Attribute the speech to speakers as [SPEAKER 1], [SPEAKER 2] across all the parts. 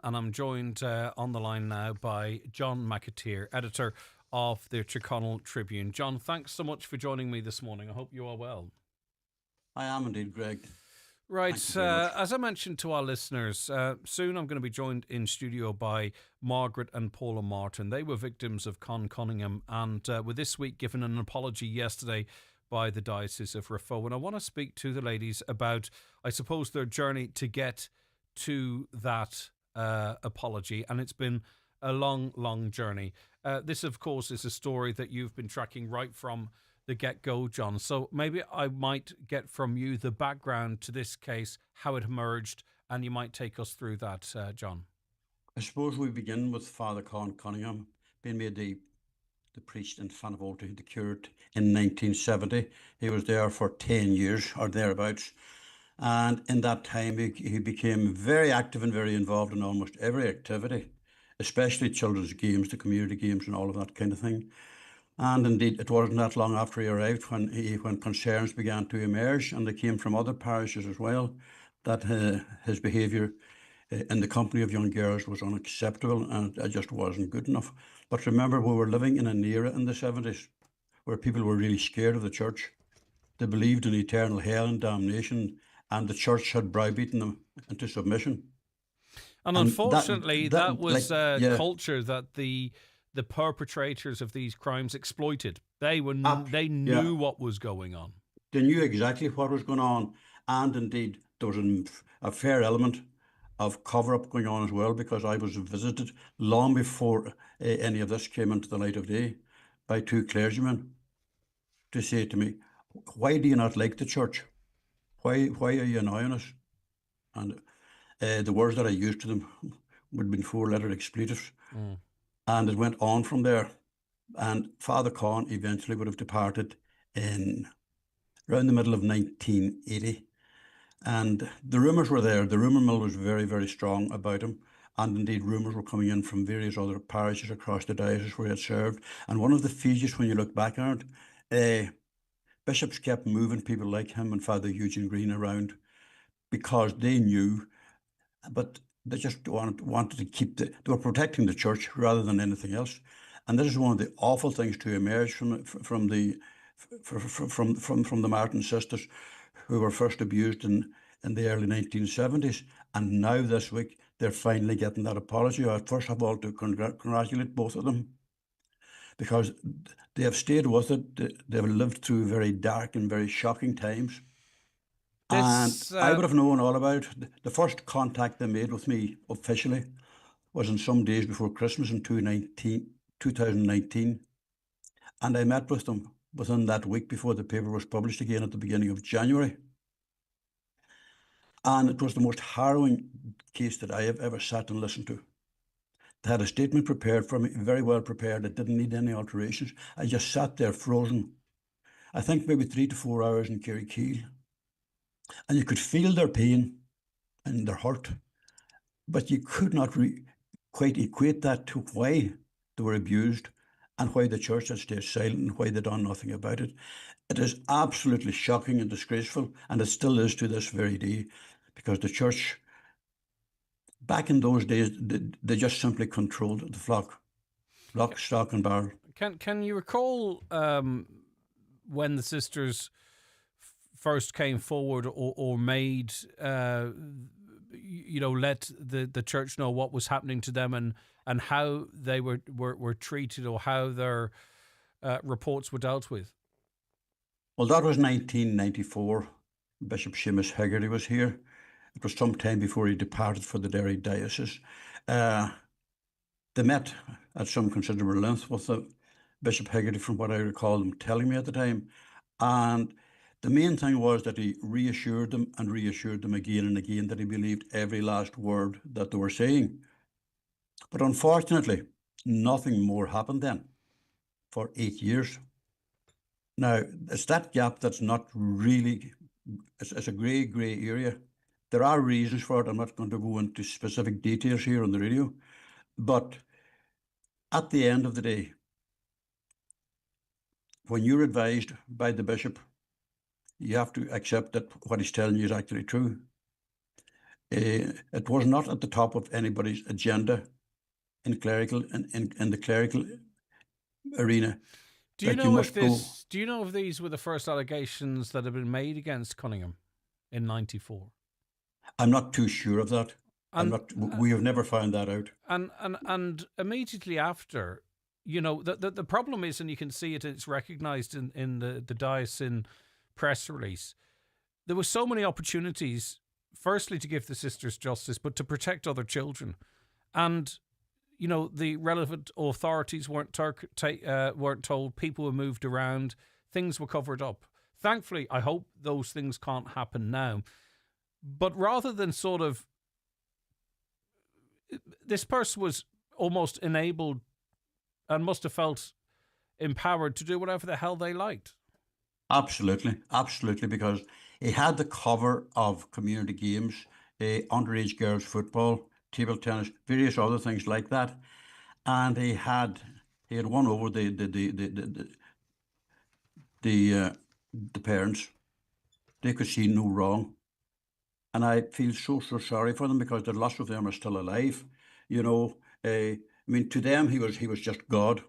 [SPEAKER 1] and I'm joined on the line now by John McAteer, editor of the Tyrconnell Tribune. John, thanks so much for joining me this morning. I hope you are well.
[SPEAKER 2] I am indeed, Greg.
[SPEAKER 1] Right, as I mentioned to our listeners, soon I'm going to be joined in studio by Margaret and Paula Martin. They were victims of Con Cunningham and were this week given an apology yesterday by the Diocese of Raphoe. And I want to speak to the ladies about, I suppose, their journey to get to that apology. And it's been a long, long journey. This, of course, is a story that you've been tracking right from the get-go, John. So maybe I might get from you the background to this case, how it emerged, and you might take us through that, John.
[SPEAKER 2] I suppose we begin with Father Con Cunningham being made the priest in Fanavolta, the curate, in 1970. He was there for 10 years or thereabouts. And in that time, he became very active and very involved in almost every activity, especially children's games, the community games and all of that kind of thing. And indeed, it wasn't that long after he arrived when concerns began to emerge, and they came from other parishes as well, that his behaviour in the company of young girls was unacceptable and it just wasn't good enough. But remember, we were living in an era in the 70s where people were really scared of the church. They believed in eternal hell and damnation, and the church had browbeaten them into submission.
[SPEAKER 1] And unfortunately, that was a culture that the perpetrators of these crimes exploited. They knew what was going on.
[SPEAKER 2] They knew exactly what was going on, and indeed there was a fair element of cover-up going on as well, because I was visited long before any of this came into the light of day by two clergymen to say to me, "Why do you not like the church? Why are you annoying us?" And the words that I used to them would have been four-letter expletives. And it went on from there. And Father Con eventually would have departed in around the middle of 1980. And the rumours were there. The rumour mill was very, very strong about him. And indeed, rumours were coming in from various other parishes across the diocese where he had served. And one of the features, when you look back on it, bishops kept moving people like him and Father Eugene Green around because they knew, but they just wanted to keep they were protecting the church rather than anything else. And this is one of the awful things to emerge from the Martin sisters, who were first abused in the early 1970s. And now this week, they're finally getting that apology. I first of all to congratulate both of them, because they have stayed with it. They have lived through very dark and very shocking times. And I would have known all about it. The first contact they made with me officially was in some days before Christmas in 2019. And I met with them within that week before the paper was published again at the beginning of January. And it was the most harrowing case that I have ever sat and listened to. They had a statement prepared for me, very well prepared. It didn't need any alterations. I just sat there frozen. I think maybe 3 to 4 hours in Kerry-Keel. And you could feel their pain and their hurt, but you could not quite equate that to why they were abused and why the church had stayed silent and why they'd done nothing about it. It is absolutely shocking and disgraceful, and it still is to this very day, because the church, back in those days, they just simply controlled the flock, lock, stock and barrel.
[SPEAKER 1] Can you recall when the sisters first came forward or made, let the church know what was happening to them and how they were treated, or how their reports were dealt with?
[SPEAKER 2] Well, that was 1994. Bishop Seamus Hegarty was here. It was some time before he departed for the Derry Diocese. They met at some considerable length with Bishop Hegarty, from what I recall them telling me at the time. And the main thing was that he reassured them again and again that he believed every last word that they were saying. But unfortunately, nothing more happened then for 8 years. Now, it's that gap that's not really, it's a grey area. There are reasons for it. I'm not going to go into specific details here on the radio. But at the end of the day, when you're advised by the bishop, you have to accept that what he's telling you is actually true. It was not at the top of anybody's agenda in the clerical arena
[SPEAKER 1] Do you
[SPEAKER 2] that you
[SPEAKER 1] know if
[SPEAKER 2] must go.
[SPEAKER 1] this? Do you know if these were the first allegations that have been made against Cunningham in '94?
[SPEAKER 2] I'm not too sure of that. I'm
[SPEAKER 1] And
[SPEAKER 2] not. We have never found that out.
[SPEAKER 1] and immediately after, the problem is, and you can see it, it's recognised in the diocesan press release. There were so many opportunities, firstly to give the sisters justice, but to protect other children, and the relevant authorities weren't told. People were moved around. Things were covered up. Thankfully, I hope those things can't happen now. But rather than sort of, this person was almost enabled and must have felt empowered to do whatever the hell they liked.
[SPEAKER 2] Absolutely, absolutely, because he had the cover of community games, underage girls football, table tennis, various other things like that, and he had won over the parents. They could see no wrong, and I feel so sorry for them because the lots of them are still alive. I mean, to them he was just God.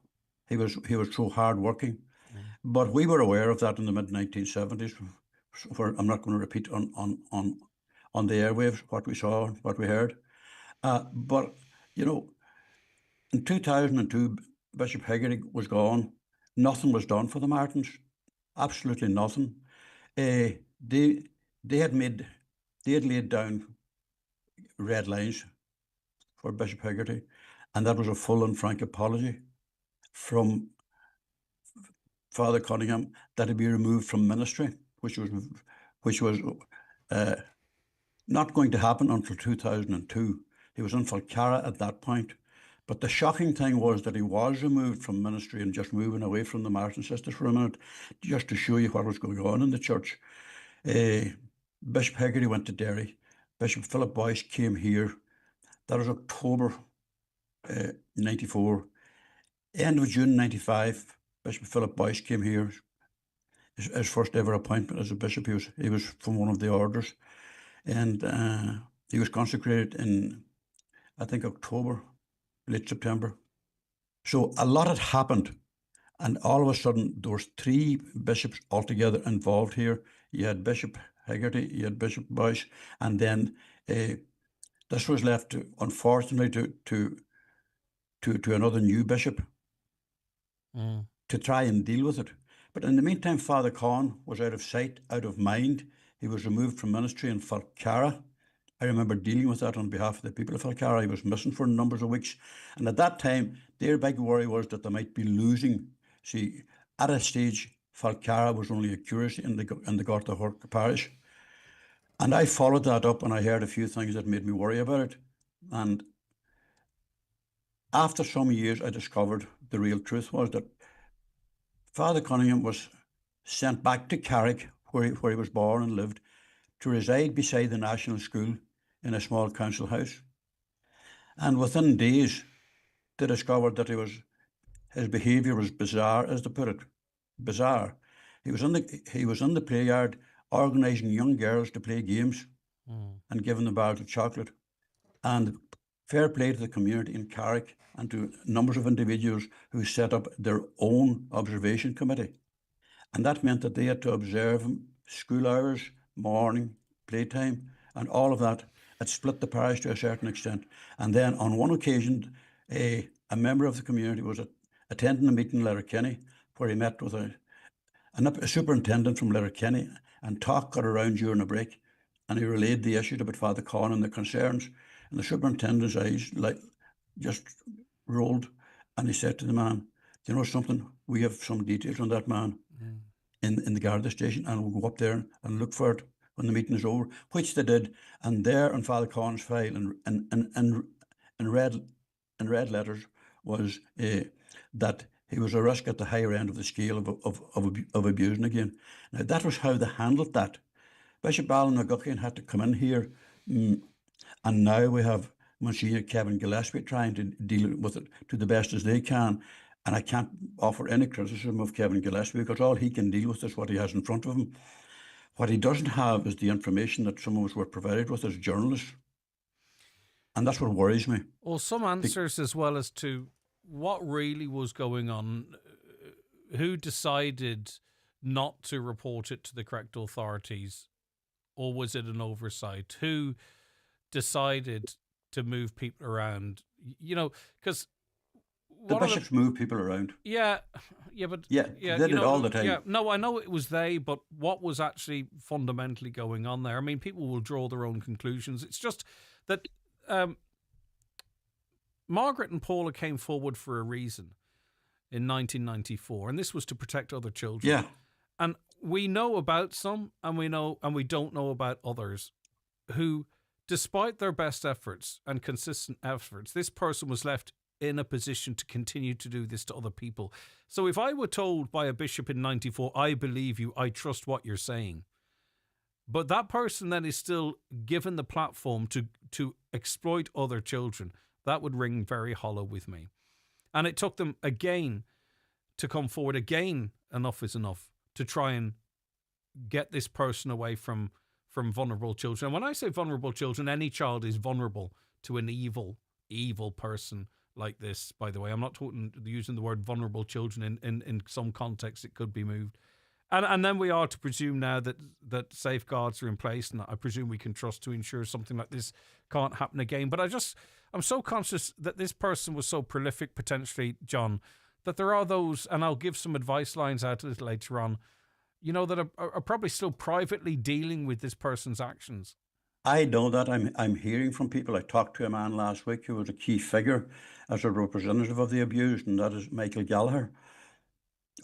[SPEAKER 2] He was so hardworking. But we were aware of that in the mid 1970s. Where I'm not going to repeat on the airwaves what we saw, what we heard. But in 2002, Bishop Haggerty was gone. Nothing was done for the Martins. Absolutely nothing. They had laid down red lines for Bishop Haggerty, and that was a full and frank apology from Father Cunningham that he be removed from ministry, which was not going to happen until 2002. He was in Falcara at that point. But the shocking thing was that he was removed from ministry and just moving away from the Martin sisters for a minute, just to show you what was going on in the church. Bishop Haggerty went to Derry. Bishop Philip Boyce came here. That was October 94. End of June 95, Bishop Philip Boyce came here. His first ever appointment as a bishop. He was from one of the orders, and he was consecrated in, I think, October, late September. So a lot had happened, and all of a sudden there was 3 bishops altogether involved here. You had Bishop Haggerty, you had Bishop Boyce, and then this was left, unfortunately, to another new bishop to try and deal with it. But in the meantime, Father Con was out of sight, out of mind. He was removed from ministry in Falcara. I remember dealing with that on behalf of the people of Falcara. He was missing for numbers of weeks. And at that time, their big worry was that they might be losing. See, at a stage, Falcara was only a curacy in the Gortahork parish. And I followed that up, and I heard a few things that made me worry about it. And after some years, I discovered the real truth was that Father Cunningham was sent back to Carrick, where he was born and lived, to reside beside the National School in a small council house. And within days, they discovered that his behaviour was bizarre, as they put it. Bizarre. He was in the play yard organising young girls to play games and giving them bags of chocolate. And fair play to the community in Carrick and to numbers of individuals who set up their own observation committee. And that meant that they had to observe school hours, morning, playtime, and all of that. It split the parish to a certain extent. And then on one occasion, a member of the community was attending a meeting in Letterkenny where he met with a superintendent from Letterkenny, and talk got around during a break, and he relayed the issue about Father Con and the concerns. And the superintendent's eyes just rolled, and he said to the man, "Do you know something? We have some details on that man in the Garda station, and we'll go up there and look for it when the meeting is over," which they did. And there on Father Con's file, in red letters, was that he was a risk at the higher end of the scale of abusing again. Now, that was how they handled that. Bishop Alan McGuckin had to come in here, and now we have Monsignor Kevin Gillespie trying to deal with it to the best as they can. And I can't offer any criticism of Kevin Gillespie, because all he can deal with is what he has in front of him. What he doesn't have is the information that some of us were provided with as journalists. And that's what worries me.
[SPEAKER 1] Or some answers as well as to what really was going on. Who decided not to report it to the correct authorities? Or was it an oversight? Who decided to move people around? Because
[SPEAKER 2] The bishops move people around.
[SPEAKER 1] Yeah,
[SPEAKER 2] Yeah,
[SPEAKER 1] yeah,
[SPEAKER 2] they did it all the time.
[SPEAKER 1] yeah. No, I know it was they, but what was actually fundamentally going on there? I mean, people will draw their own conclusions. It's just that Margaret and Paula came forward for a reason in 1994, and this was to protect other children.
[SPEAKER 2] Yeah.
[SPEAKER 1] And we know about some, and we don't know about others who, despite their best efforts and consistent efforts, this person was left in a position to continue to do this to other people. So if I were told by a bishop in 94, I believe you, I trust what you're saying, but that person then is still given the platform to exploit other children, that would ring very hollow with me. And it took them again to come forward again, enough is enough, to try and get this person away from vulnerable children. And when I say vulnerable children, any child is vulnerable to an evil person like this, by the way. I'm not using the word vulnerable children in some context. It could be moved. And then we are to presume now that safeguards are in place, and I presume we can trust to ensure something like this can't happen again. But I'm so conscious that this person was so prolific, potentially, John, that there are those, and I'll give some advice lines out a little later on, that are probably still privately dealing with this person's actions.
[SPEAKER 2] I know that. I'm hearing from people. I talked to a man last week who was a key figure as a representative of the abused, and that is Michael Gallagher,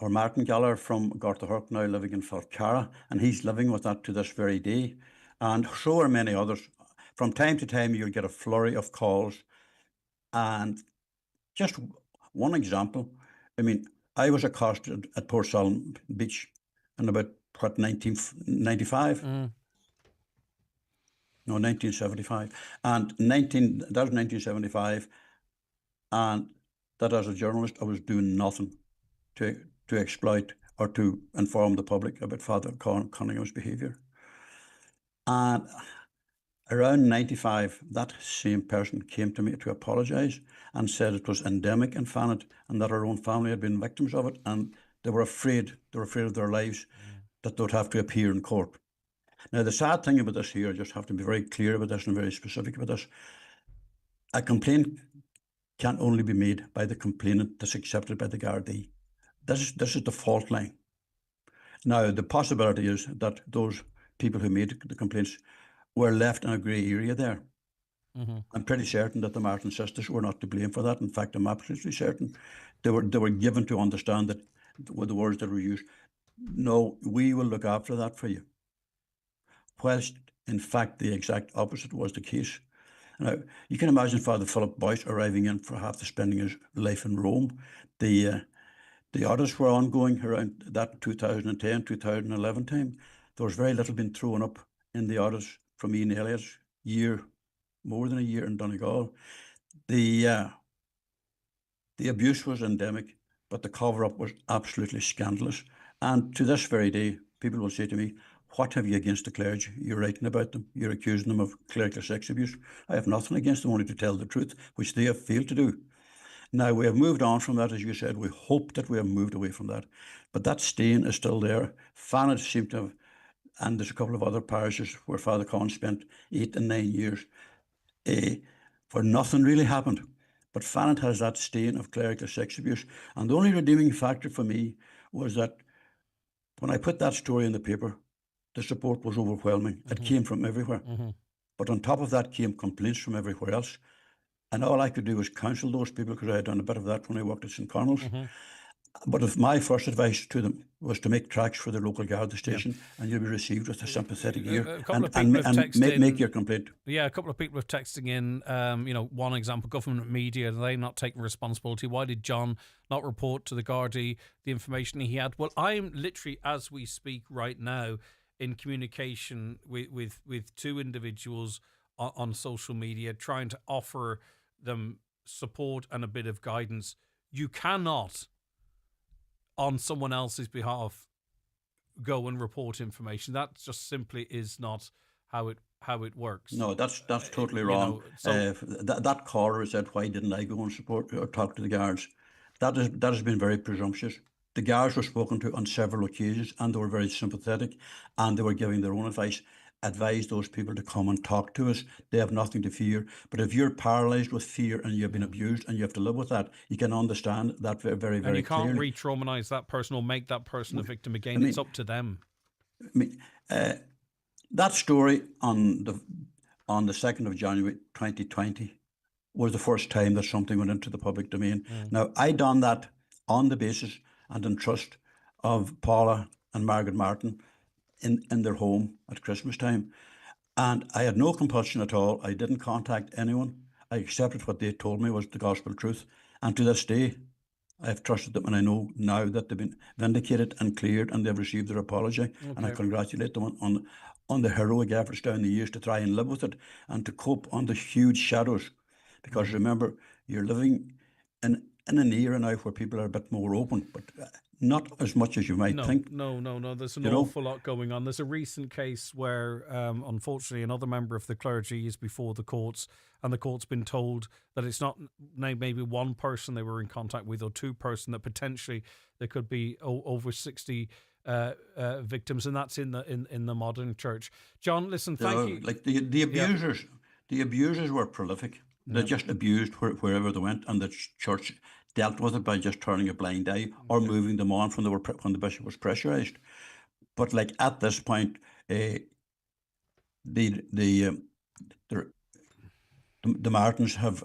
[SPEAKER 2] or Martin Gallagher from Gartahurk, now living in Falcara, and he's living with that to this very day. And so are many others. From time to time, you'll get a flurry of calls. And just one example, I mean, I was accosted at Port Salem Beach in about, 1995? No, 1975. And that was 1975. And that as a journalist, I was doing nothing to exploit or to inform the public about Father Con Cunningham's behaviour. And around 95, that same person came to me to apologise and said it was endemic in Fanet and that our own family had been victims of it, and they were afraid of their lives, that they would have to appear in court. Now, the sad thing about this here, I just have to be very clear about this and very specific about this. A complaint can only be made by the complainant that's accepted by the Gardaí. This is the fault line. Now, the possibility is that those people who made the complaints were left in a grey area there. I'm pretty certain that the Martin sisters were not to blame for that. In fact, I'm absolutely certain they were given to understand that, with the words that were used, no, we will look after that for you. Whilst, in fact, the exact opposite was the case. Now, you can imagine Father Philip Boyce arriving in for after spending his life in Rome. The audits were ongoing around that 2010, 2011 time. There was very little being thrown up in the audits from Ian Elliott's more than a year in Donegal. The abuse was endemic, but the cover-up was absolutely scandalous. And to this very day, people will say to me, what have you against the clergy? You're writing about them. You're accusing them of clerical sex abuse. I have nothing against them, only to tell the truth, which they have failed to do. Now, we have moved on from that, as you said. We hope that we have moved away from that. But that stain is still there. Fanet seemed to have, and there's a couple of other parishes where Father Con spent 8 and 9 years for nothing really happened. But Fanet has that stain of clerical sex abuse. And the only redeeming factor for me was that when I put that story in the paper, the support was overwhelming. It came from everywhere. But on top of that came complaints from everywhere else. And all I could do was counsel those people, because I had done a bit of that when I worked at St. Connell's. But if my first advice to them was to make tracks for the local Garda station, and you'll be received with a sympathetic ear and make your complaint.
[SPEAKER 1] Yeah, a couple of people have texting in, one example, government media, they not taking responsibility. Why did John not report to the Gardaí the information he had? Well, I'm literally, as we speak right now, in communication with two individuals on social media, trying to offer them support and a bit of guidance. You cannot, on someone else's behalf, go and report information. That just simply is not how it how it works.
[SPEAKER 2] No, that's totally
[SPEAKER 1] You
[SPEAKER 2] wrong.
[SPEAKER 1] know, so
[SPEAKER 2] That caller said, "Why didn't I go and support or talk to the guards?" That has been very presumptuous. The guards were spoken to on several occasions, and they were very sympathetic, and they were giving their own advice. Advise those people to come and talk to us. They have nothing to fear. But if you're paralysed with fear and you've been abused and you have to live with that, you can understand that very, very,
[SPEAKER 1] and
[SPEAKER 2] very
[SPEAKER 1] you can't
[SPEAKER 2] clearly.
[SPEAKER 1] re-traumatize that person or make that person a victim
[SPEAKER 2] I
[SPEAKER 1] again. It's
[SPEAKER 2] mean,
[SPEAKER 1] up to them.
[SPEAKER 2] I mean, that story on the 2nd of January 2020 was the first time that something went into the public domain. Now, I done that on the basis and in trust of Paula and Margaret Martin in their home at Christmas time. And I had no compulsion at all. I didn't contact anyone. I accepted what they told me was the gospel truth. And to this day, I've trusted them, and I know now that they've been vindicated and cleared, and they've received their apology. And I
[SPEAKER 1] Okay.
[SPEAKER 2] congratulate them on the heroic efforts down the years to try and live with it and to cope on the huge shadows. Because remember, you're living in an era now where people are a bit more open, but not as much as you might
[SPEAKER 1] No,
[SPEAKER 2] think.
[SPEAKER 1] no. There's an
[SPEAKER 2] You know,
[SPEAKER 1] awful lot going on. There's a recent case where, unfortunately, another member of the clergy is before the courts, and the court's been told that it's not maybe one person they were in contact with or two person, that potentially there could be over 60 victims, and that's in the modern church. John, listen, thank you.
[SPEAKER 2] like the
[SPEAKER 1] Yeah,
[SPEAKER 2] abusers, the abusers were prolific. They
[SPEAKER 1] yeah.
[SPEAKER 2] just abused wherever they went, and the church dealt with it by just turning a blind eye or moving them on when the bishop was pressurised. But like at this point, the the um, the, the Martins have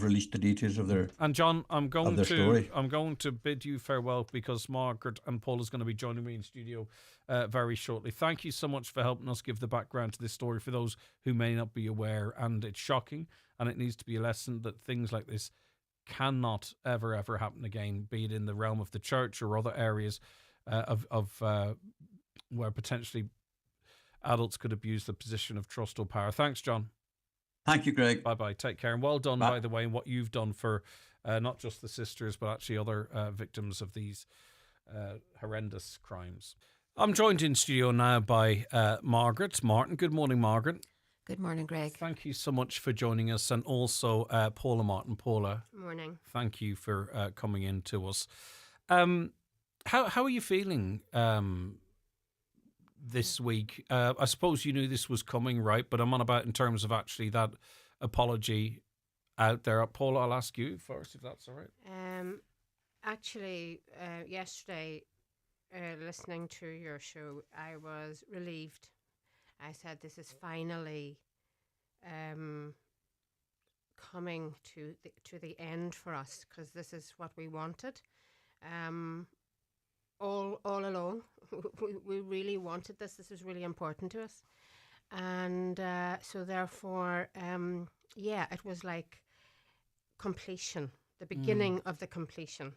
[SPEAKER 2] released the details
[SPEAKER 1] And John,
[SPEAKER 2] of their story.
[SPEAKER 1] I'm going to bid you farewell because Margaret and Paul is going to be joining me in studio very shortly. Thank you so much for helping us give the background to this story for those who may not be aware. And it's shocking, and it needs to be a lesson that things like this cannot ever happen again, be it in the realm of the church or other areas of where potentially adults could abuse the position of trust or power. Thanks, John.
[SPEAKER 2] Thank you, Greg.
[SPEAKER 1] Bye-bye. Take care. And well done,
[SPEAKER 2] Bye.
[SPEAKER 1] by the way, in what you've done for not just the sisters, but actually other victims of these horrendous crimes. I'm joined in studio now by Margaret Martin. Good morning, Margaret.
[SPEAKER 3] Good morning, Greg.
[SPEAKER 1] Thank you so much for joining us. And also Paula Martin. Paula.
[SPEAKER 3] Morning.
[SPEAKER 1] Thank you for coming in to us. How are you feeling this week? I suppose you knew this was coming, right? But I'm on about in terms of actually that apology out there. Paula, I'll ask you first, if that's all right.
[SPEAKER 3] Actually, yesterday, listening to your show, I was relieved. I said, this is finally coming to the end for us, because this is what we wanted. All along, we really wanted this. This was really important to us. And so therefore, it was like completion, the beginning of the completion.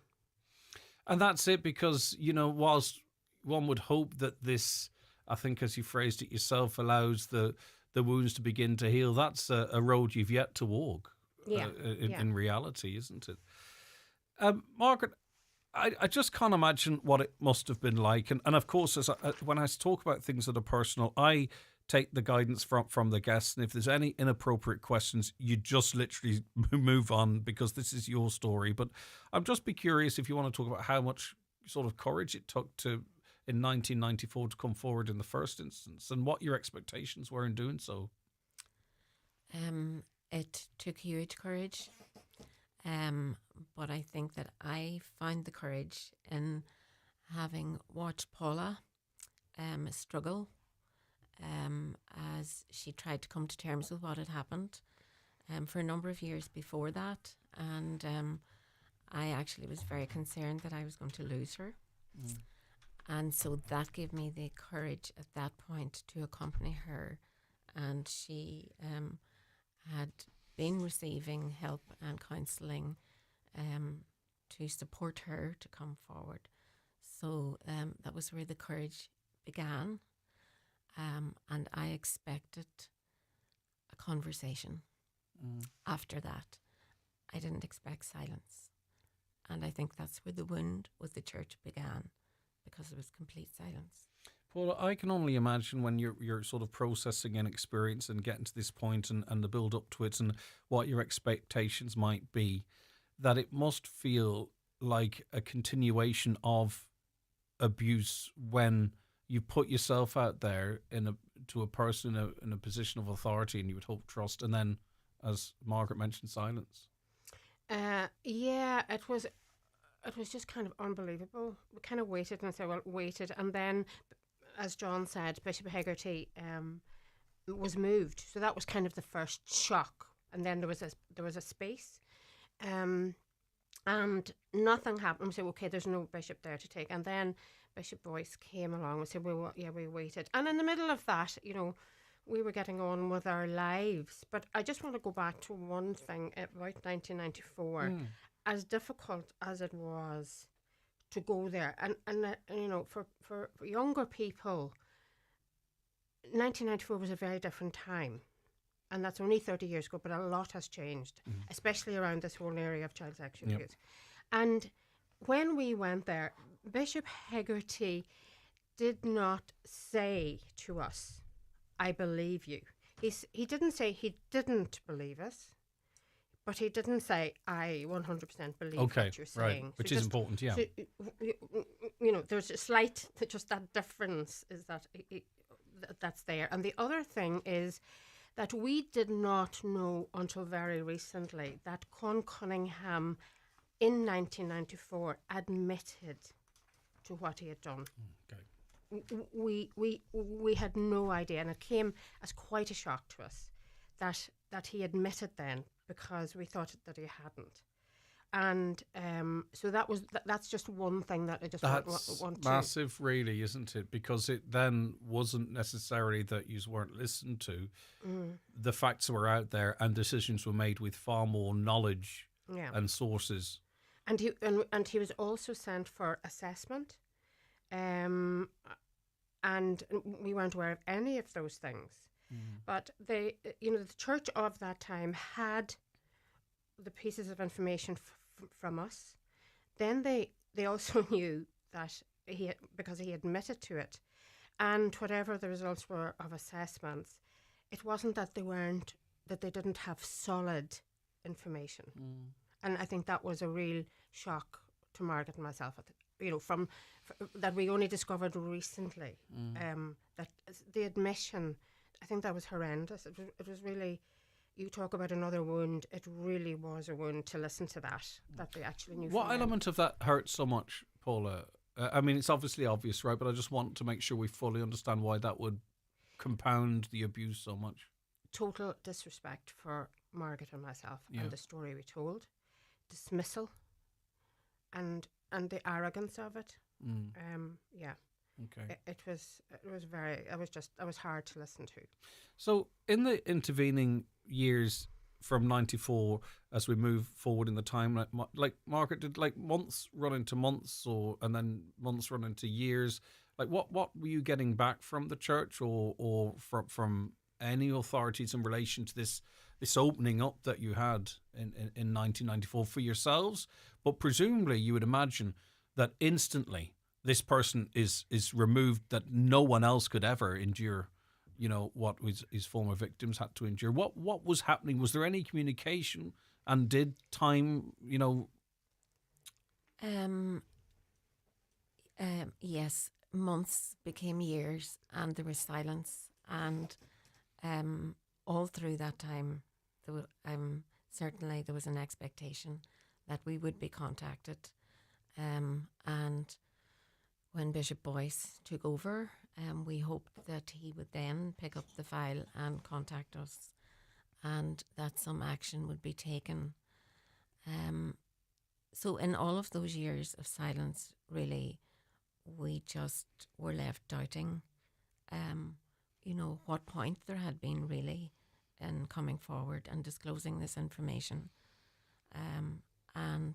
[SPEAKER 1] And that's it, because, you know, whilst one would hope that this, I think as you phrased it yourself, allows the wounds to begin to heal, that's a road you've yet to walk in reality, isn't it? Margaret, I just can't imagine what it must have been like. And of course, when I talk about things that are personal, I take the guidance from the guests. And if there's any inappropriate questions, you just literally move on, because this is your story. But I'd just be curious if you want to talk about how much sort of courage it took in 1994 to come forward in the first instance, and what your expectations were in doing so.
[SPEAKER 3] It took huge courage. But I think that I found the courage in having watched Paula struggle as she tried to come to terms with what had happened for a number of years before that. And I actually was very concerned that I was going to lose her. And so that gave me the courage at that point to accompany her. And she had been receiving help and counselling to support her to come forward. So that was where the courage began. And I expected a conversation after that. I didn't expect silence. And I think that's where the wound with the church began, because it was complete silence.
[SPEAKER 1] Well, I can only imagine when you're sort of processing an experience and getting to this point and the build up to it and what your expectations might be, that it must feel like a continuation of abuse when you put yourself out there to a person in a position of authority, and you would hope trust, and then, as Margaret mentioned, silence.
[SPEAKER 4] Yeah, it was just kind of unbelievable. We kind of waited and said, well, waited, and then, as John said, Bishop Hegarty was moved, so that was kind of the first shock, and then there was a space, and nothing happened. We said, okay, there's no bishop there to take, and then Bishop Boyce came along. We said, well, yeah, we waited, and in the middle of that, we were getting on with our lives. But I just want to go back to one thing about 1994, as difficult as it was to go there, and for younger people, 1994 was a very different time, and that's only 30 years ago, but a lot has changed, especially around this whole area of child sexual abuse. And when we went there, Bishop Hegarty did not say to us, I believe you. He didn't say he didn't believe us, but he didn't say, I 100% believe what you're saying.
[SPEAKER 1] Right, which is important, yeah.
[SPEAKER 4] So, there's a slight, just that difference is that's there. And the other thing is that we did not know until very recently that Con Cunningham in 1994 admitted to what he had done.
[SPEAKER 1] Okay.
[SPEAKER 4] We had no idea, and it came as quite a shock to us that he admitted then, because we thought that he hadn't. And so that's just one thing that I just want to...
[SPEAKER 1] massive, really, isn't it? Because it then wasn't necessarily that you weren't listened to. The facts were out there, and decisions were made with far more knowledge and sources.
[SPEAKER 4] And he was also sent for assessment, and we weren't aware of any of those things. But the church of that time had the pieces of information from us. Then they also knew that because he admitted to it, and whatever the results were of assessments, it wasn't that they didn't have solid information. And I think that was a real shock to Margaret and myself, that we only discovered recently. That the admission, I think that was horrendous. It was really, you talk about another wound, it really was a wound to listen to that they actually knew.
[SPEAKER 1] What element of that hurt so much, Paula? I mean, it's obviously obvious, right? But I just want to make sure we fully understand why that would compound the abuse so much.
[SPEAKER 4] Total disrespect for Margaret and myself and the story we told. Dismissal and the arrogance of it.
[SPEAKER 1] Okay.
[SPEAKER 4] It was hard to listen to.
[SPEAKER 1] So in the intervening years from 94, as we move forward in the time, like Margaret, did like months run into months, and then months run into years? Like what were you getting back from the church or from any authorities in relation to this opening up that you had in 1994 for yourselves? But presumably you would imagine that instantly this person is removed, that no one else could ever endure, what his former victims had to endure. What was happening? Was there any communication, and did time,
[SPEAKER 3] Yes, months became years, and there was silence, and all through that time, certainly there was an expectation that we would be contacted, and when Bishop Boyce took over, we hoped that he would then pick up the file and contact us, and that some action would be taken. So in all of those years of silence, really, we just were left doubting, what point there had been really in coming forward and disclosing this information. And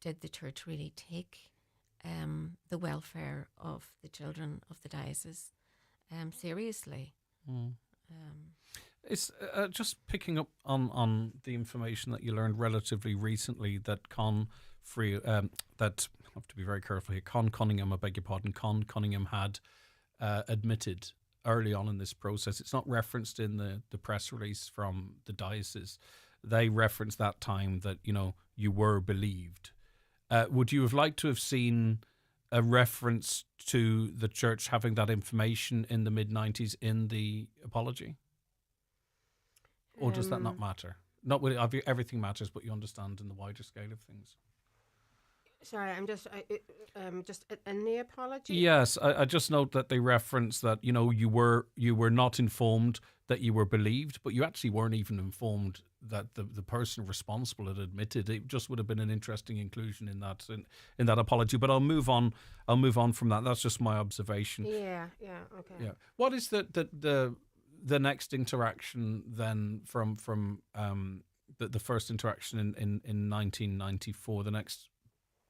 [SPEAKER 3] did the church really take the welfare of the children of the diocese seriously?
[SPEAKER 1] It's just picking up on the information that you learned relatively recently that that I have to be very careful here. Con Cunningham, I beg your pardon, Con Cunningham had admitted early on in this process. It's not referenced in the press release from the diocese. They referenced that time that you were believed. Would you have liked to have seen a reference to the church having that information in the mid-90s in the apology? Or does that not matter? Not really, everything matters, but you understand in the wider scale of things.
[SPEAKER 4] Sorry, I'm just in the apology.
[SPEAKER 1] Yes, I just note that they reference that you were not informed that you were believed, but you actually weren't even informed that the person responsible had admitted. It just would have been an interesting inclusion in that apology. But I'll move on from that. That's just my observation.
[SPEAKER 4] Yeah, okay.
[SPEAKER 1] Yeah. What is the next interaction then from the first interaction in 1994? The next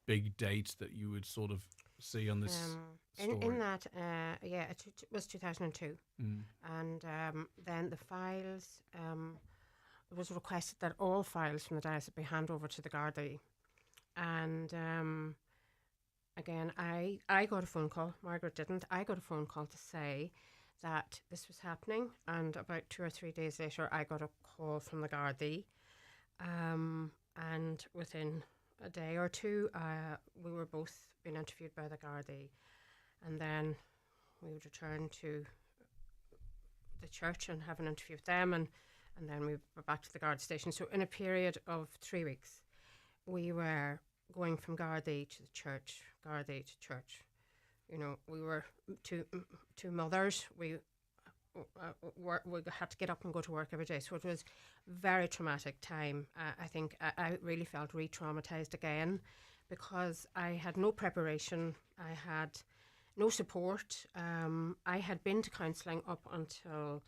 [SPEAKER 1] big date that you would sort of see on this story?
[SPEAKER 4] In that, it was 2002. And then the files, it was requested that all files from the diocese be handed over to the Gardaí. And again, I got a phone call, Margaret didn't. I got a phone call to say that this was happening, and about 2 or 3 days later I got a call from the Gardaí, and within a day or two we were both being interviewed by the Gardaí, and then we would return to the church and have an interview with them, and then we were back to the Guard station. So in a period of 3 weeks we were going from Gardaí to the church, Gardaí to church. We were two mothers. We had to get up and go to work every day. So it was very traumatic time. I think I really felt re-traumatized again because I had no preparation. I had no support. I had been to counselling up until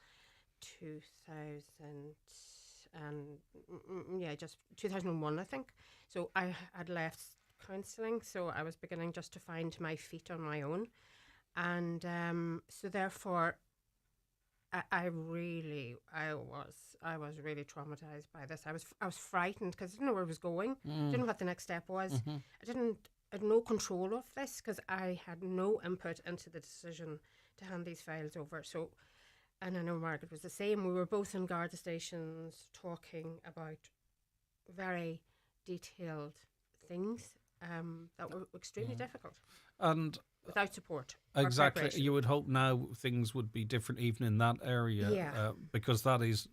[SPEAKER 4] 2001, I think. So I had left counselling, so I was beginning just to find my feet on my own, and so therefore I was really traumatized by this. I was frightened because I didn't know where I was going. Didn't know what the next step was. I had no control of this because I had no input into the decision to hand these files over. So, and I know Margaret was the same. We were both in Garda stations talking about very detailed things that were extremely difficult
[SPEAKER 1] and
[SPEAKER 4] without support.
[SPEAKER 1] Exactly, you would hope now things would be different even in that area, because that is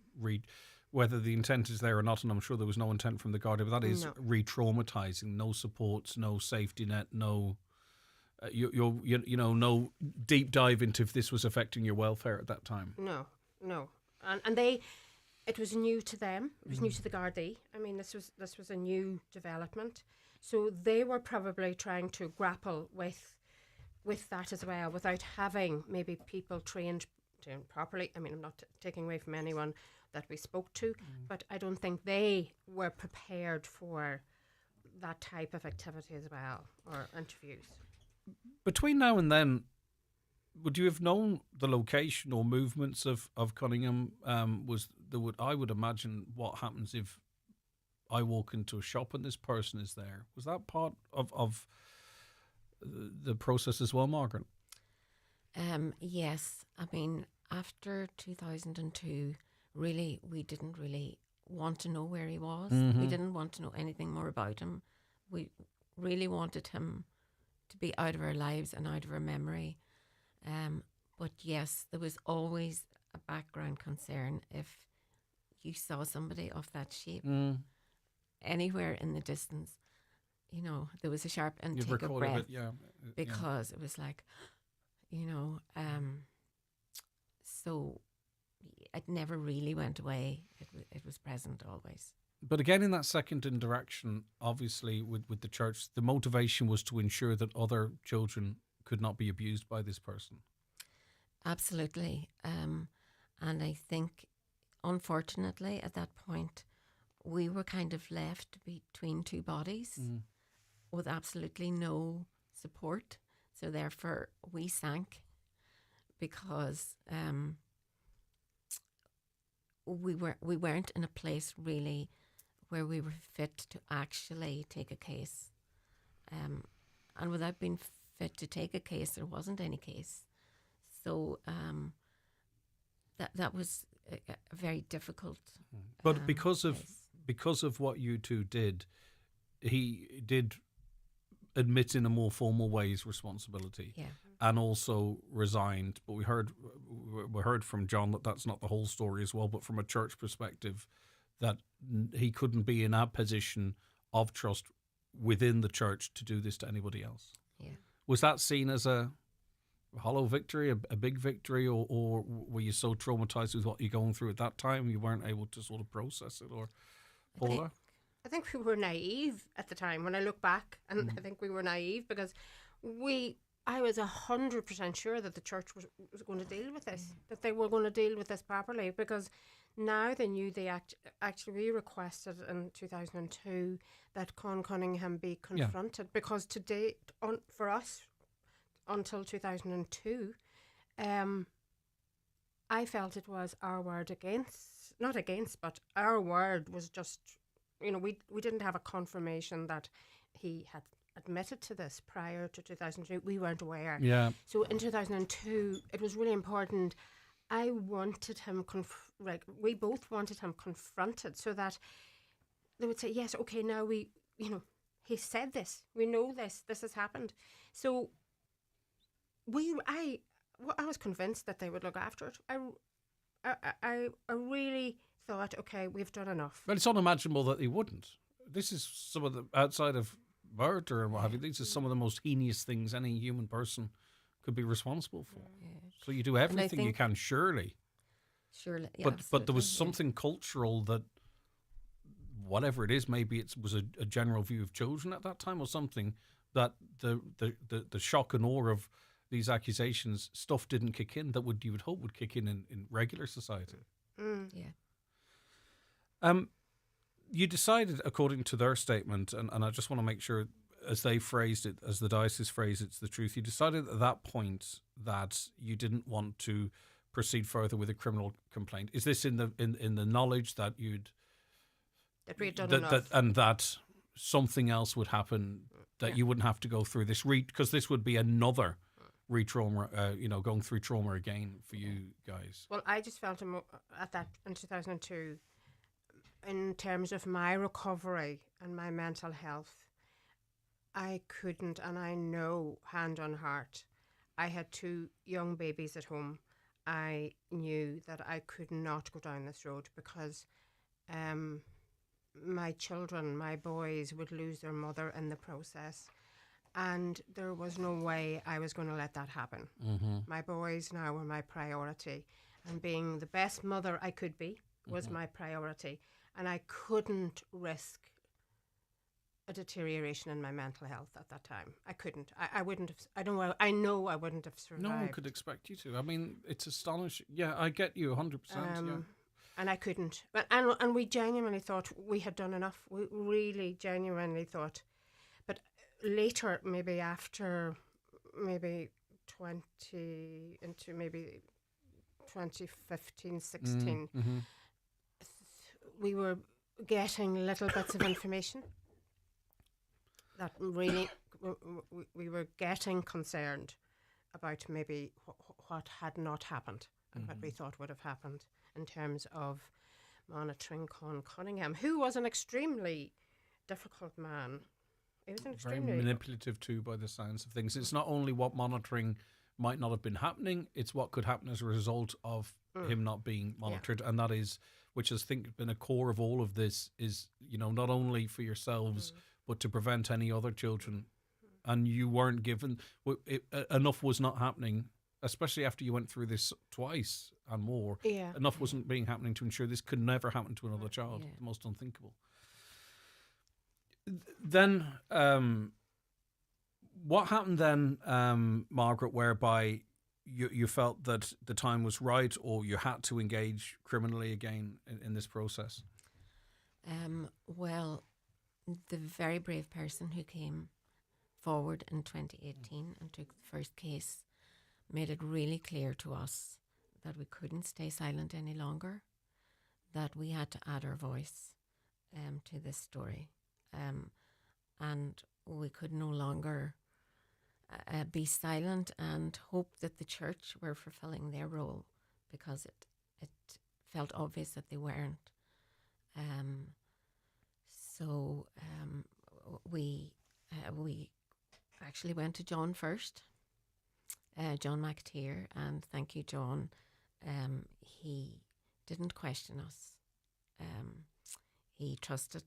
[SPEAKER 1] whether the intent is there or not, and I'm sure there was no intent from the Garda, but that is re-traumatizing. No supports, no safety net, no no deep dive into if this was affecting your welfare at that time.
[SPEAKER 4] No, and it was new to them. It was new to the Gardaí. I mean, this was a new development. So they were probably trying to grapple with that as well, without having maybe people trained properly. I mean, I'm not taking away from anyone that we spoke to, but I don't think they were prepared for that type of activity as well, or interviews.
[SPEAKER 1] Between now and then, would you have known the location or movements of Cunningham? I would imagine what happens if I walk into a shop and this person is there. Was that part of the process as well, Margaret?
[SPEAKER 3] Yes. I mean, after 2002, really, we didn't really want to know where he was. We didn't want to know anything more about him. We really wanted him to be out of our lives and out of our memory. But yes, there was always a background concern if you saw somebody of that shape anywhere in the distance. There was a sharp intake of breath, because it was like, so it never really went away. It was present always.
[SPEAKER 1] But again, in that second interaction, obviously with the church, the motivation was to ensure that other children could not be abused by this person.
[SPEAKER 3] Absolutely. And I think, unfortunately, at that point, we were kind of left between two bodies with absolutely no support. So therefore, we sank because we weren't in a place really where we were fit to actually take a case. And without being fit to take a case, there wasn't any case. So that was a very difficult.
[SPEAKER 1] But because
[SPEAKER 3] case.
[SPEAKER 1] of what you two did, he did admit in a more formal way his responsibility,
[SPEAKER 3] Yeah.
[SPEAKER 1] and also resigned. But we heard from John that that's not the whole story as well. But from a church perspective, that he couldn't be in a position of trust within the church to do this to anybody else.
[SPEAKER 3] Yeah.
[SPEAKER 1] Was that seen as a hollow victory, a big victory, or were you so traumatized with what you're going through at that time you weren't able to sort of process it? Or Paula?
[SPEAKER 4] I think we were naive at the time. When I look back, and I think we were naive because I was 100% sure that the church was going to deal with this, that they were going to deal with this properly, because now they knew actually we requested in 2002 that Con Cunningham be confronted, because to date, for us, until 2002, I felt it was our word not against, but our word was just, we didn't have a confirmation that he had admitted to this prior to 2002. We weren't aware.
[SPEAKER 1] Yeah.
[SPEAKER 4] So in 2002, it was really important. I wanted him, we both wanted him confronted, so that they would say, yes, okay, now he said this, we know this has happened. So I was convinced that they would look after it. I really thought, okay, we've done enough.
[SPEAKER 1] But it's unimaginable that he wouldn't. This is some of the, outside of murder and what have you, these are some of the most heinous things any human person could be responsible for. Yeah. So you do everything you can, surely.
[SPEAKER 3] Surely, yeah,
[SPEAKER 1] but there was something cultural that, whatever it is, maybe it was a general view of children at that time or something, that the shock and awe of these accusations, stuff didn't kick in that you would hope would kick in regular society.
[SPEAKER 3] Yeah.
[SPEAKER 1] You decided, according to their statement, and I just want to make sure, as they phrased it, as the diocese phrased it's the truth, you decided at that point that you didn't want to proceed further with a criminal complaint. Is this in the knowledge that we had done enough, and that something else would happen, that you wouldn't have to go through this because this would be another re-trauma, going through trauma again for you guys?
[SPEAKER 4] Well, I just felt at that in 2002, in terms of my recovery and my mental health, I couldn't, and I know, hand on heart, I had 2 young babies at home. I knew that I could not go down this road, because my children, my boys, would lose their mother in the process, and there was no way I was going to let that happen. Mm-hmm. My boys now were my priority, and being the best mother I could be was my priority, and I couldn't risk a deterioration in my mental health at that time. I couldn't. I wouldn't have. I know I wouldn't have survived.
[SPEAKER 1] No one could expect you to. I mean, it's astonishing. Yeah, I get you 100%. Yeah.
[SPEAKER 4] And I couldn't. But and we genuinely thought we had done enough. We really genuinely thought. But later, maybe after 2015, 16, we were getting little bits of information that really we were getting concerned about maybe what had not happened and what we thought would have happened in terms of monitoring Con Cunningham, who was an extremely difficult man. He was an extremely
[SPEAKER 1] very manipulative too, by the sounds of things. It's not only what monitoring might not have been happening, it's what could happen as a result of him not being monitored, and that is, which has, I think, been a core of all of this, is, not only for yourselves, but to prevent any other children. And you weren't given, enough was not happening, especially after you went through this twice and more.
[SPEAKER 4] Yeah.
[SPEAKER 1] Enough wasn't happening to ensure this could never happen to another child. The most unthinkable. Then, what happened then, Margaret, whereby you felt that the time was right, or you had to engage criminally again in this process?
[SPEAKER 3] Well, the very brave person who came forward in 2018 and took the first case made it really clear to us that we couldn't stay silent any longer, that we had to add our voice to this story, and we could no longer be silent and hope that the church were fulfilling their role, because it felt obvious that they weren't. So we actually went to John first, John McAteer, and thank you, John. He didn't question us. He trusted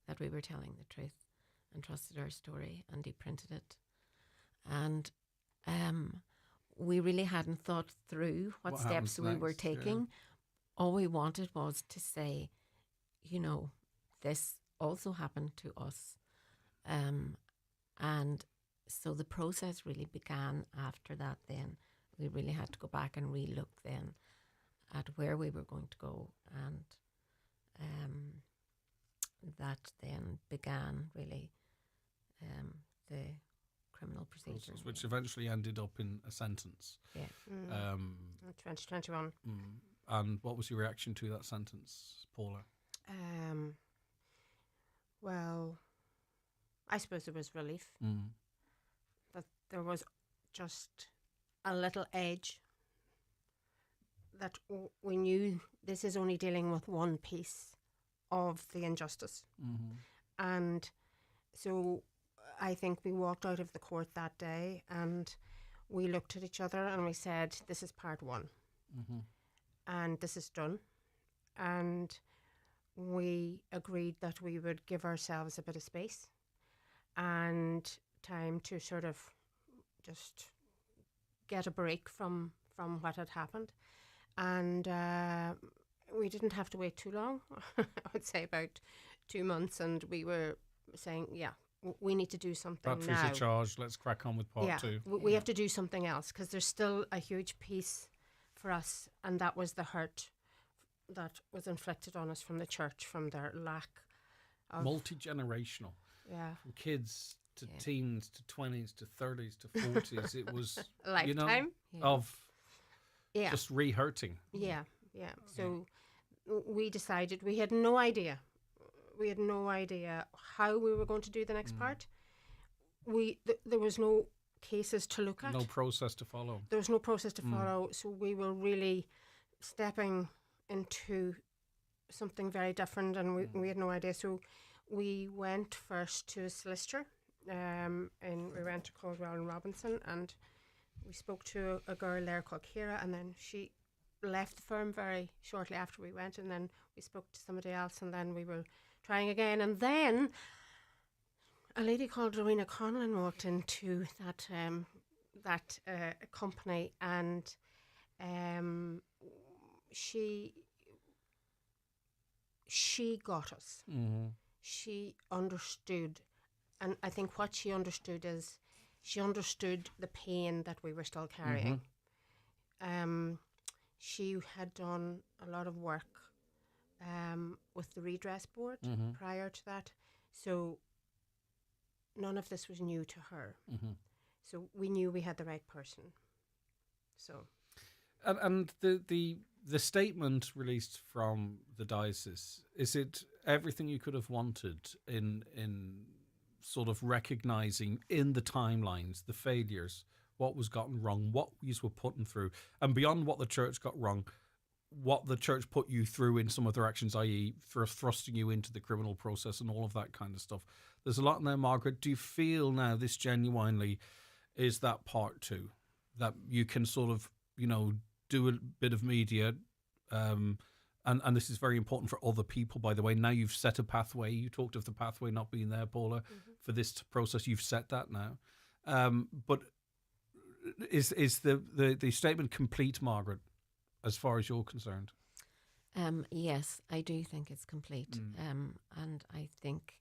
[SPEAKER 3] that we were telling the truth and trusted our story, and he printed it. And we really hadn't thought through what steps we were taking. Yeah. All we wanted was to say, you know, this also happened to us. And so the process really began after that then. We really had to go back and re-look then at where we were going to go, and that then began really the criminal procedure.
[SPEAKER 1] Which eventually ended up in a sentence.
[SPEAKER 3] Yeah.
[SPEAKER 4] 2021.
[SPEAKER 1] And what was your reaction to that sentence, Paula?
[SPEAKER 4] Well, I suppose it was relief. That there was just a little edge, that we knew this is only dealing with one piece of the injustice. And so I think we walked out of the court that day and we looked at each other and we said, this is part one. And this is done. And we agreed that we would give ourselves a bit of space and time to sort of just get a break from what had happened. And we didn't have to wait too long. I would say about 2 months, and we were saying, yeah, we need to do something now.
[SPEAKER 1] Batteries are charged, let's crack on with part two.
[SPEAKER 4] We have to do something else, because there's still a huge piece for us, and that was the hurt that was inflicted on us from the church, from their lack of...
[SPEAKER 1] Multi-generational.
[SPEAKER 4] Yeah.
[SPEAKER 1] From kids to teens to 20s to 30s to 40s. It was,
[SPEAKER 4] a lifetime,
[SPEAKER 1] you know, of just re-hurting.
[SPEAKER 4] Yeah. So we decided, we had no idea. We had no idea how we were going to do the next part. There was no cases to look at.
[SPEAKER 1] No process to follow.
[SPEAKER 4] There was no process to follow. So we were really stepping into something very different, and we had no idea. So we went first to a solicitor, and we went to Caldwell and Robinson, and we spoke to a girl there called Kira, and then she left the firm very shortly after we went, and then we spoke to somebody else, and then we were trying again, and then a lady called Rowena Conlon walked into that company, and she got us. She understood, and I think what she understood is she understood the pain that we were still carrying. She had done a lot of work with the redress board prior to that, so none of this was new to her. So we knew we had the right person. So,
[SPEAKER 1] and the statement released from the diocese, is it everything you could have wanted in sort of recognising in the timelines the failures, what was gotten wrong, what you were putting through, and beyond what the church got wrong, what the church put you through in some of their actions, i.e. thrusting you into the criminal process and all of that kind of stuff. There's a lot in there, Margaret. Do you feel now this genuinely is that part two, that you can sort of, you know, do a bit of media, and this is very important for other people, by the way. Now you've set a pathway. You talked of the pathway not being there, Paula, for this process. You've set that now. But is the statement complete, Margaret, as far as you're concerned?
[SPEAKER 3] Yes, I do think it's complete. And I think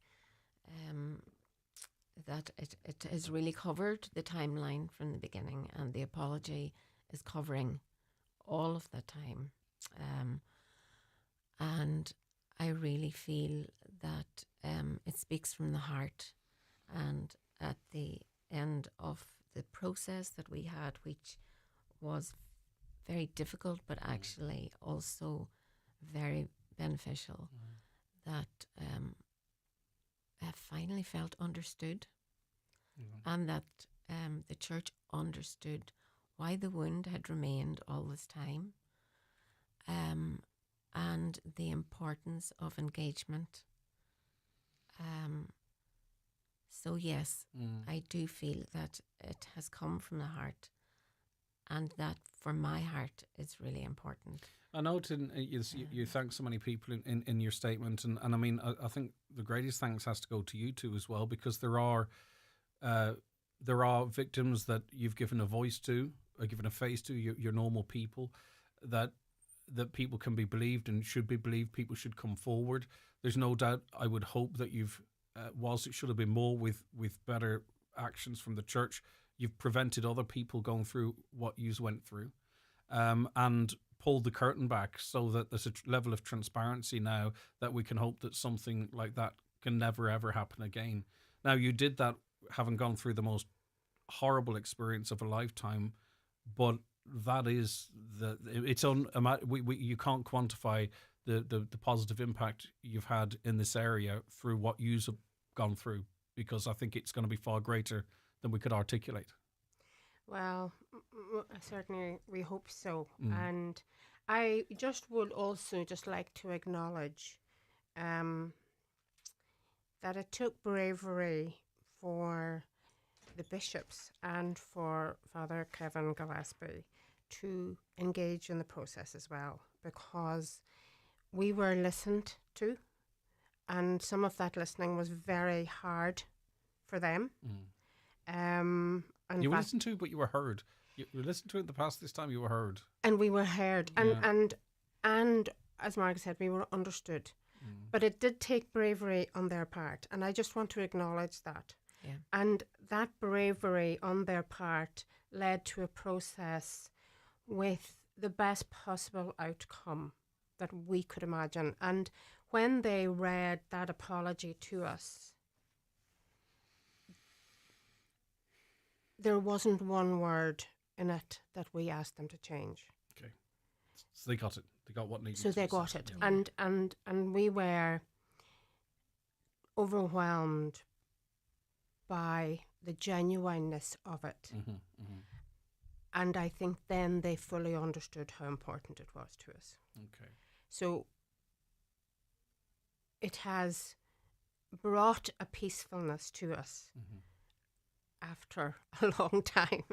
[SPEAKER 3] that it has really covered the timeline from the beginning, and the apology is covering all of the time. And I really feel that it speaks from the heart. And at the end of the process that we had, which was very difficult, but actually also very, beneficial that I finally felt understood, and that the church understood why the wound had remained all this time, and the importance of engagement. So yes, I do feel that it has come from the heart, and that for my heart is really important.
[SPEAKER 1] I know you thank so many people in your statement, and I mean, I think the greatest thanks has to go to you two as well, because there are victims that you've given a voice to, or given a face to, your normal people, that people can be believed and should be believed. People should come forward. There's no doubt, I would hope, that you've, whilst it should have been more with better actions from the church, you've prevented other people going through what you went through, and pulled the curtain back so that there's a level of transparency now that we can hope that something like that can never ever happen again. Now, you did that having gone through the most horrible experience of a lifetime, but that is you can't quantify the positive impact you've had in this area through what you've gone through, because I think it's going to be far greater than we could articulate.
[SPEAKER 4] Well, certainly we hope so. And I just would also just like to acknowledge that it took bravery for the bishops and for Father Kevin Gillespie to engage in the process as well, because we were listened to, and some of that listening was very hard for them. And
[SPEAKER 1] you were listened to, but you were heard. You were listened to in the past. This time you were heard,
[SPEAKER 4] and we were heard, and as Margaret said, we were understood. But it did take bravery on their part, and I just want to acknowledge that.
[SPEAKER 3] Yeah.
[SPEAKER 4] And that bravery on their part led to a process with the best possible outcome that we could imagine. And when they read that apology to us, there wasn't one word in it that we asked them to change.
[SPEAKER 1] Okay. So they got it. They got what needed.
[SPEAKER 4] So they got it. Yeah. And we were overwhelmed by the genuineness of it. And I think then they fully understood how important it was to us.
[SPEAKER 1] Okay.
[SPEAKER 4] So it has brought a peacefulness to us after a long time.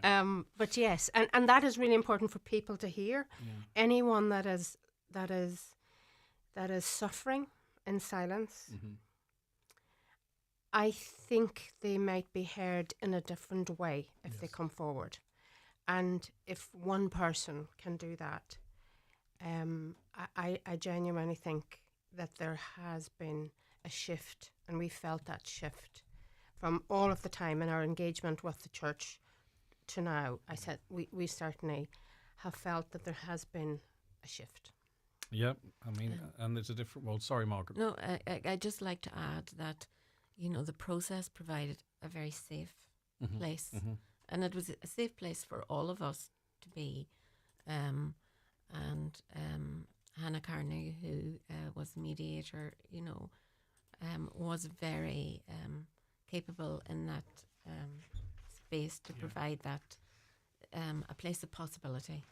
[SPEAKER 1] Yeah.
[SPEAKER 4] But yes, and that is really important for people to hear. Yeah. Anyone that is suffering in silence, I think they might be heard in a different way if they come forward. And if one person can do that, I genuinely think that there has been a shift, and we felt that shift from all of the time in our engagement with the church to now. I said we certainly have felt that there has been a shift.
[SPEAKER 1] Yeah, I mean, and it's a different world. Sorry, Margaret.
[SPEAKER 3] No, I'd just like to add that, the process provided a very safe place. And it was a safe place for all of us to be. And Hannah Carney, who was the mediator, was very capable in that space to provide that a place of possibility.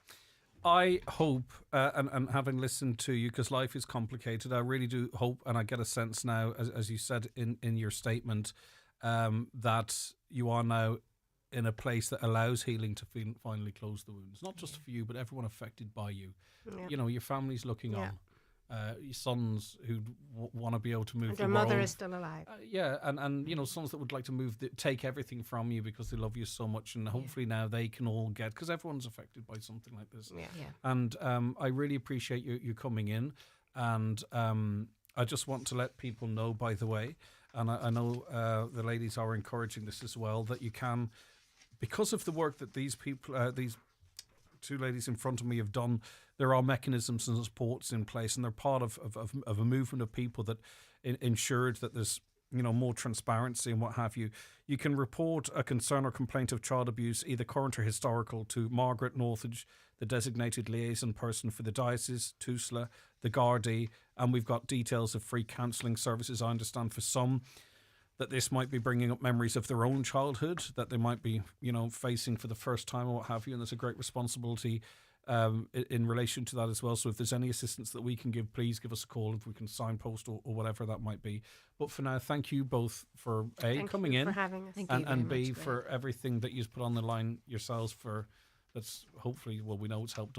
[SPEAKER 1] I hope, and having listened to you, because life is complicated, I really do hope, and I get a sense now, as you said in your statement, that you are now in a place that allows healing to finally close the wounds. Not just for you, but everyone affected by you. Yeah. Your family's looking on. Your sons who want to be able to move.
[SPEAKER 4] And your mother is still alive.
[SPEAKER 1] And sons that would like to take everything from you because they love you so much, and hopefully now they can all get, because everyone's affected by something like this. And I really appreciate you coming in, and I just want to let people know, by the way, and I know the ladies are encouraging this as well, that you can, because of the work that these people, these two ladies in front of me have done, there are mechanisms and supports in place, and they're part of a movement of people that ensured that there's more transparency and what have you. You can report a concern or complaint of child abuse, either current or historical, to Margaret Northage, the designated liaison person for the diocese, TUSLA, the Gardaí, and we've got details of free counselling services. I understand for some that this might be bringing up memories of their own childhood that they might be, facing for the first time or what have you. And there's a great responsibility in relation to that as well. So if there's any assistance that we can give, please give us a call if we can signpost or whatever that might be. But for now, thank you both for coming in
[SPEAKER 4] for having us.
[SPEAKER 1] and B, for everything that you've put on the line yourselves. For that's hopefully, well, we know it's helped us.